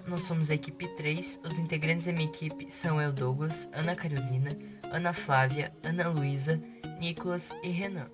nós somos a equipe 3. Os integrantes da minha equipe são eu, Douglas, Ana Carolina, Ana Flávia, Ana Luísa, Nicolas e Renan.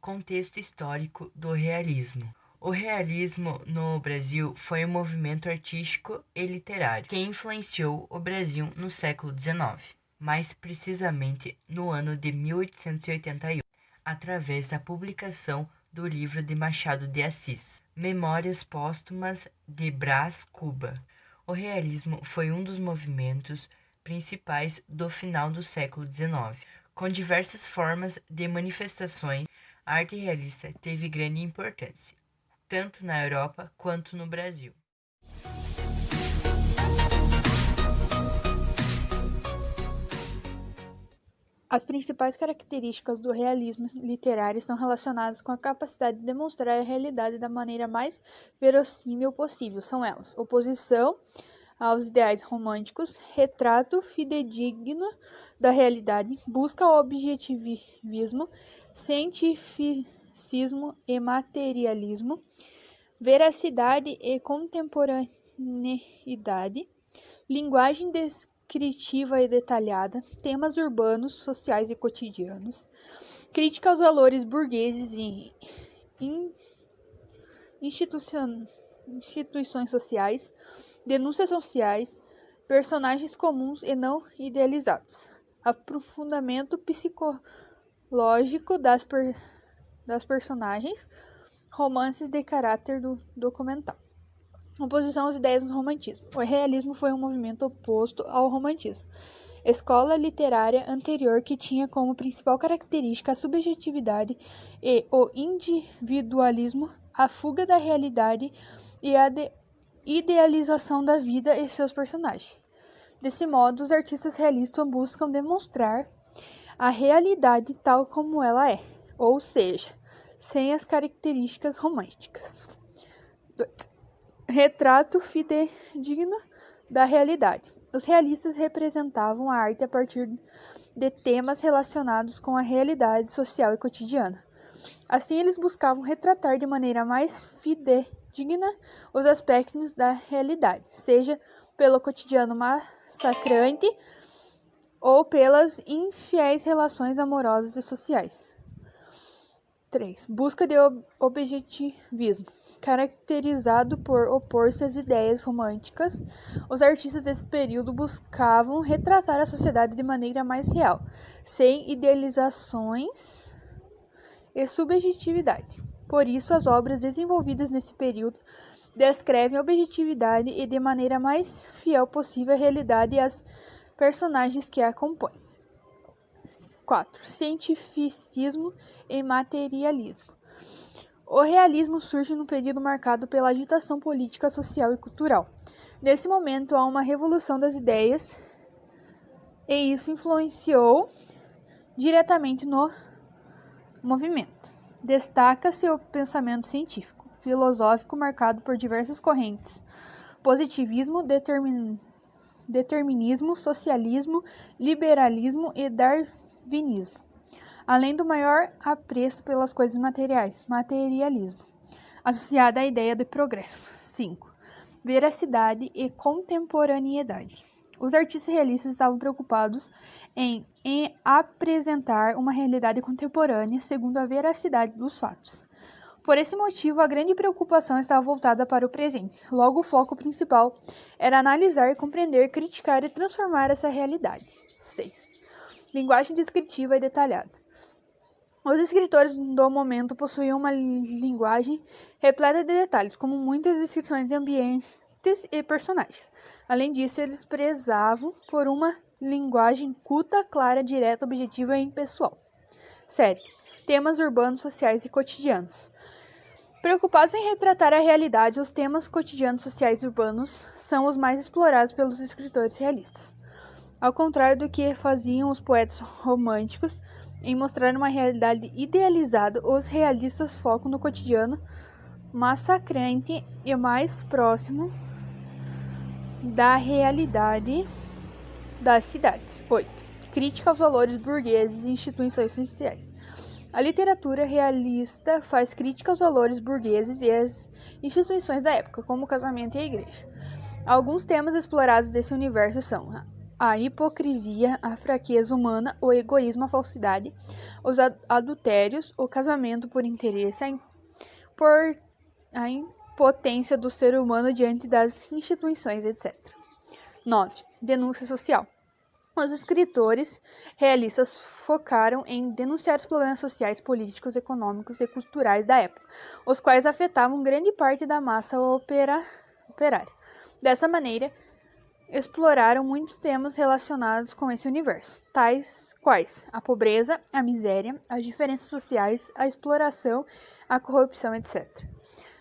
Contexto histórico do realismo. O realismo no Brasil foi um movimento artístico e literário que influenciou o Brasil no século XIX, mais precisamente no ano de 1881, através da publicação do livro de Machado de Assis, Memórias Póstumas de Brás Cuba. O realismo foi um dos movimentos principais do final do século XIX, com diversas formas de manifestações. A arte realista teve grande importância, tanto na Europa quanto no Brasil. As principais características do realismo literário estão relacionadas com a capacidade de demonstrar a realidade da maneira mais verossímil possível. São elas: oposição aos ideais românticos, retrato fidedigno da realidade, busca ao objetivismo, cientificismo e materialismo, veracidade e contemporaneidade, linguagem descritiva e detalhada, temas urbanos, sociais e cotidianos, crítica aos valores burgueses e instituições sociais, denúncias sociais, personagens comuns e não idealizados, aprofundamento psicológico das personagens, romances de caráter documental. Oposição às ideias do romantismo. O realismo foi um movimento oposto ao romantismo, escola literária anterior que tinha como principal característica a subjetividade e o individualismo, a fuga da realidade e a idealização da vida e seus personagens. Desse modo, os artistas realistas buscam demonstrar a realidade tal como ela é, ou seja, sem as características românticas. 2. Retrato fidedigno da realidade. Os realistas representavam a arte a partir de temas relacionados com a realidade social e cotidiana. Assim, eles buscavam retratar de maneira mais fidedigna os aspectos da realidade, seja pelo cotidiano massacrante ou pelas infiéis relações amorosas e sociais. 3. Busca de objetivismo. Caracterizado por opor-se às ideias românticas, os artistas desse período buscavam retratar a sociedade de maneira mais real, sem idealizações e subjetividade. Por isso, as obras desenvolvidas nesse período descrevem a objetividade e de maneira mais fiel possível a realidade e as personagens que a compõem. 4. Cientificismo e materialismo. O realismo surge num período marcado pela agitação política, social e cultural. Nesse momento, há uma revolução das ideias e isso influenciou diretamente no movimento. Destaca-se o pensamento científico, filosófico marcado por diversas correntes: positivismo, determinismo, socialismo, liberalismo e darwinismo, além do maior apreço pelas coisas materiais, materialismo, associado à ideia de progresso. 5. Veracidade e contemporaneidade. Os artistas realistas estavam preocupados em apresentar uma realidade contemporânea segundo a veracidade dos fatos. Por esse motivo, a grande preocupação estava voltada para o presente. Logo, o foco principal era analisar, compreender, criticar e transformar essa realidade. 6. Linguagem descritiva e detalhada. Os escritores do momento possuíam uma linguagem repleta de detalhes, como muitas descrições de ambientes e personagens. Além disso, eles prezavam por uma linguagem culta, clara, direta, objetiva e impessoal. 7. Temas urbanos, sociais e cotidianos. Preocupados em retratar a realidade, os temas cotidianos, sociais e urbanos são os mais explorados pelos escritores realistas. Ao contrário do que faziam os poetas românticos em mostrar uma realidade idealizada, os realistas focam no cotidiano massacrante e mais próximo da realidade das cidades. 8. Crítica aos valores burgueses e instituições sociais. A literatura realista faz crítica aos valores burgueses e às instituições da época, como o casamento e a igreja. Alguns temas explorados desse universo são a hipocrisia, a fraqueza humana, o egoísmo, a falsidade, os adultérios, o casamento por interesse, a impotência do ser humano diante das instituições, etc. 9. Denúncia social. Os escritores realistas focaram em denunciar os problemas sociais, políticos, econômicos e culturais da época, os quais afetavam grande parte da massa operária. Dessa maneira, exploraram muitos temas relacionados com esse universo, tais quais a pobreza, a miséria, as diferenças sociais, a exploração, a corrupção, etc.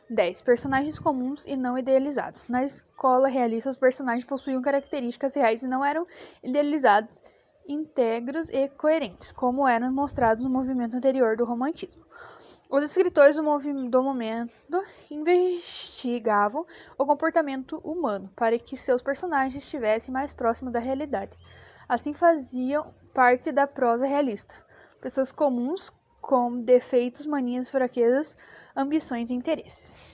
10. Personagens comuns e não idealizados. Na escola realista, os personagens possuíam características reais e não eram idealizados, íntegros e coerentes, como eram mostrados no movimento anterior do romantismo. Os escritores do momento investigavam o comportamento humano para que seus personagens estivessem mais próximos da realidade. Assim faziam parte da prosa realista. Pessoas comuns com defeitos, manias, fraquezas, ambições e interesses.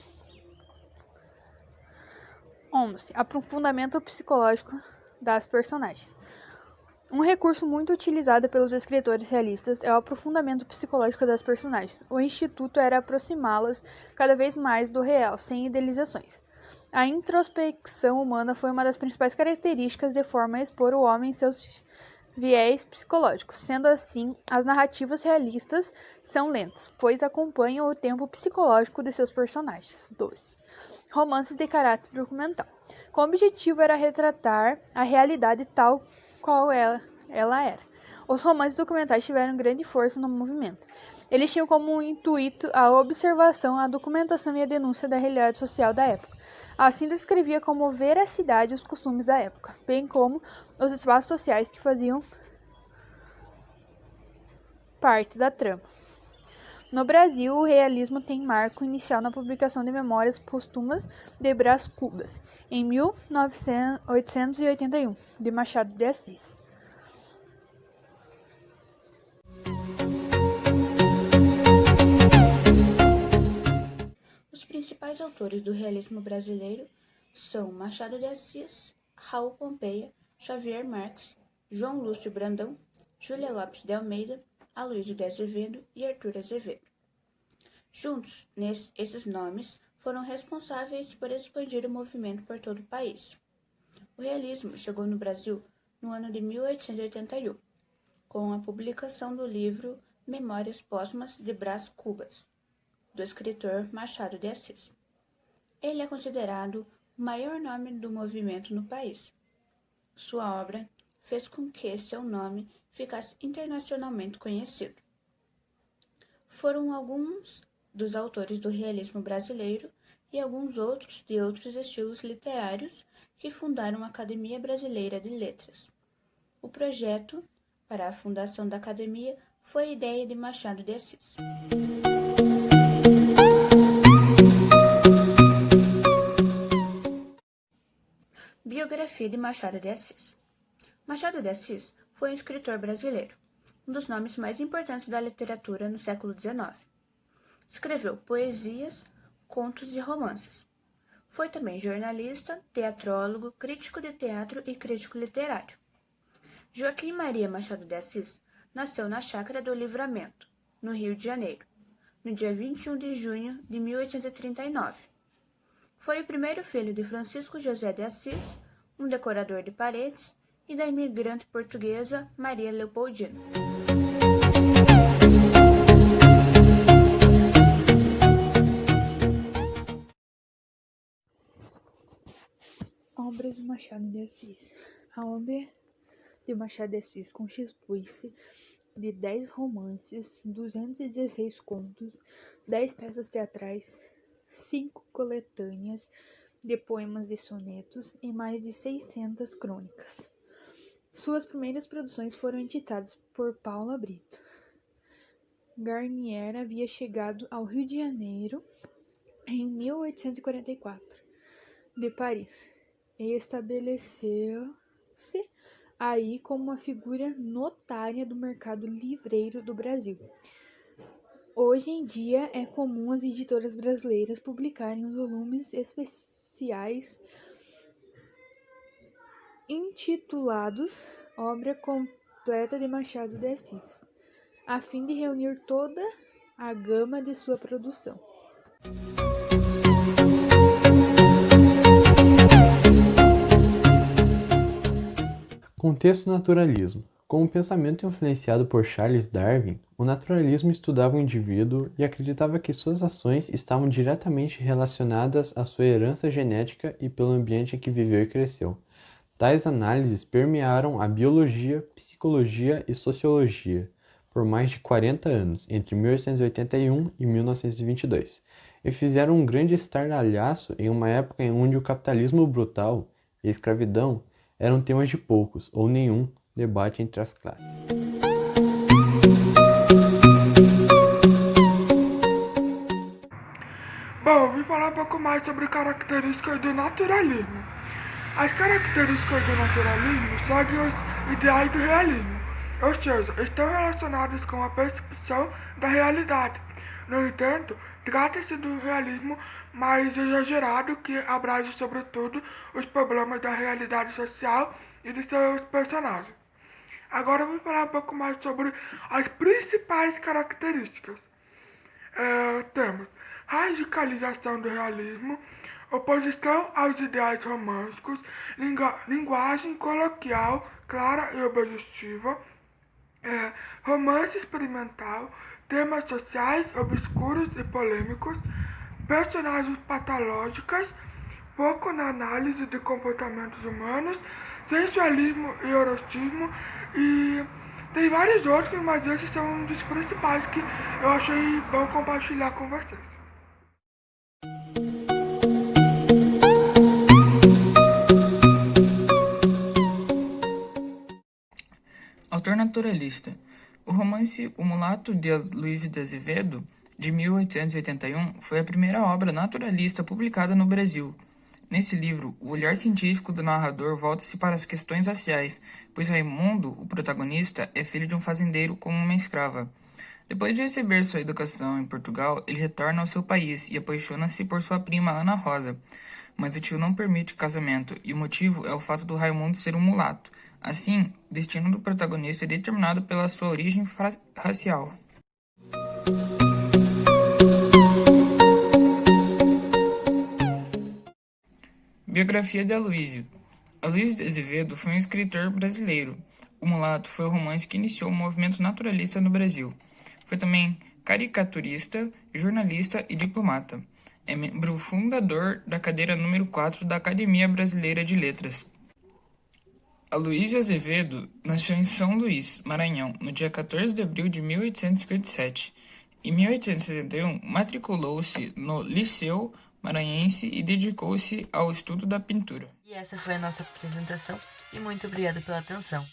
11. Aprofundamento psicológico das personagens. Um recurso muito utilizado pelos escritores realistas é o aprofundamento psicológico das personagens. O instituto era aproximá-las cada vez mais do real, sem idealizações. A introspecção humana foi uma das principais características de forma a expor o homem em seus viés psicológicos. Sendo assim, as narrativas realistas são lentas, pois acompanham o tempo psicológico de seus personagens. 12. Romances de caráter documental. Com o objetivo era retratar a realidade tal qual ela era. Os romances documentais tiveram grande força no movimento. Eles tinham como intuito a observação, a documentação e a denúncia da realidade social da época. Assim descrevia como veracidade os costumes da época, bem como os espaços sociais que faziam parte da trama. No Brasil, o realismo tem marco inicial na publicação de Memórias Póstumas de Brás Cubas, em 1881, de Machado de Assis. Os principais autores do realismo brasileiro são Machado de Assis, Raul Pompeia, Xavier Marques, João Lúcio Brandão, Júlia Lopes de Almeida, Aloysio de Azevedo e Arthur Azevedo. Juntos, esses nomes foram responsáveis por expandir o movimento por todo o país. O realismo chegou no Brasil no ano de 1881, com a publicação do livro Memórias Póstumas de Brás Cubas, do escritor Machado de Assis. Ele é considerado o maior nome do movimento no país. Sua obra fez com que seu nome ficasse internacionalmente conhecido. Foram alguns dos autores do realismo brasileiro e alguns outros de outros estilos literários que fundaram a Academia Brasileira de Letras. O projeto para a fundação da Academia foi a ideia de Machado de Assis. Biografia de Machado de Assis. Machado de Assis foi um escritor brasileiro, um dos nomes mais importantes da literatura no século XIX. Escreveu poesias, contos e romances. Foi também jornalista, teatrólogo, crítico de teatro e crítico literário. Joaquim Maria Machado de Assis nasceu na Chácara do Livramento, no Rio de Janeiro, no dia 21 de junho de 1839. Foi o primeiro filho de Francisco José de Assis, um decorador de paredes, e da imigrante portuguesa Maria Leopoldina. Obras de Machado de Assis. A obra de Machado de Assis constitui-se de 10 romances, 216 contos, 10 peças teatrais, 5 coletâneas de poemas e sonetos e mais de 600 crônicas. Suas primeiras produções foram editadas por Paula Brito. Garnier havia chegado ao Rio de Janeiro em 1844, de Paris, e estabeleceu-se aí como uma figura notária do mercado livreiro do Brasil. Hoje em dia é comum as editoras brasileiras publicarem os volumes especiais intitulados Obra Completa de Machado de Assis, a fim de reunir toda a gama de sua produção. Contexto naturalismo. Com o pensamento influenciado por Charles Darwin, o naturalismo estudava o indivíduo e acreditava que suas ações estavam diretamente relacionadas à sua herança genética e pelo ambiente em que viveu e cresceu. Tais análises permearam a biologia, psicologia e sociologia por mais de 40 anos, entre 1881 e 1922, e fizeram um grande estardalhaço em uma época em onde o capitalismo brutal e a escravidão eram temas de poucos ou nenhum debate entre as classes. Bom, eu vim falar um pouco mais sobre características do naturalismo. As características do naturalismo seguem os ideais do realismo, ou seja, estão relacionadas com a percepção da realidade. No entanto, trata-se do realismo mais exagerado que abrange sobretudo os problemas da realidade social e de seus personagens. Agora eu vou falar um pouco mais sobre as principais características. Temos radicalização do realismo, oposição aos ideais românticos, linguagem coloquial, clara e objetiva, romance experimental, temas sociais obscuros e polêmicos, personagens patológicas, foco na análise de comportamentos humanos, sensualismo e erotismo, e tem vários outros, mas esses são um dos principais que eu achei bom compartilhar com vocês. Autor naturalista. O romance O Mulato de Aloysio de Azevedo, de 1881, foi a primeira obra naturalista publicada no Brasil. Nesse livro, o olhar científico do narrador volta-se para as questões raciais, pois Raimundo, o protagonista, é filho de um fazendeiro com uma escrava. Depois de receber sua educação em Portugal, ele retorna ao seu país e apaixona-se por sua prima Ana Rosa. Mas o tio não permite o casamento, e o motivo é o fato do Raimundo ser um mulato. Assim, o destino do protagonista é determinado pela sua origem racial. Biografia de Aloysio. Aloysio de Azevedo foi um escritor brasileiro. O Mulato foi o romance que iniciou o movimento naturalista no Brasil. Foi também caricaturista, jornalista e diplomata. É membro fundador da cadeira número 4 da Academia Brasileira de Letras. Aloysio Azevedo nasceu em São Luís, Maranhão, no dia 14 de abril de 1857. Em 1871, matriculou-se no Liceu Maranhense e dedicou-se ao estudo da pintura. E essa foi a nossa apresentação, e muito obrigado pela atenção.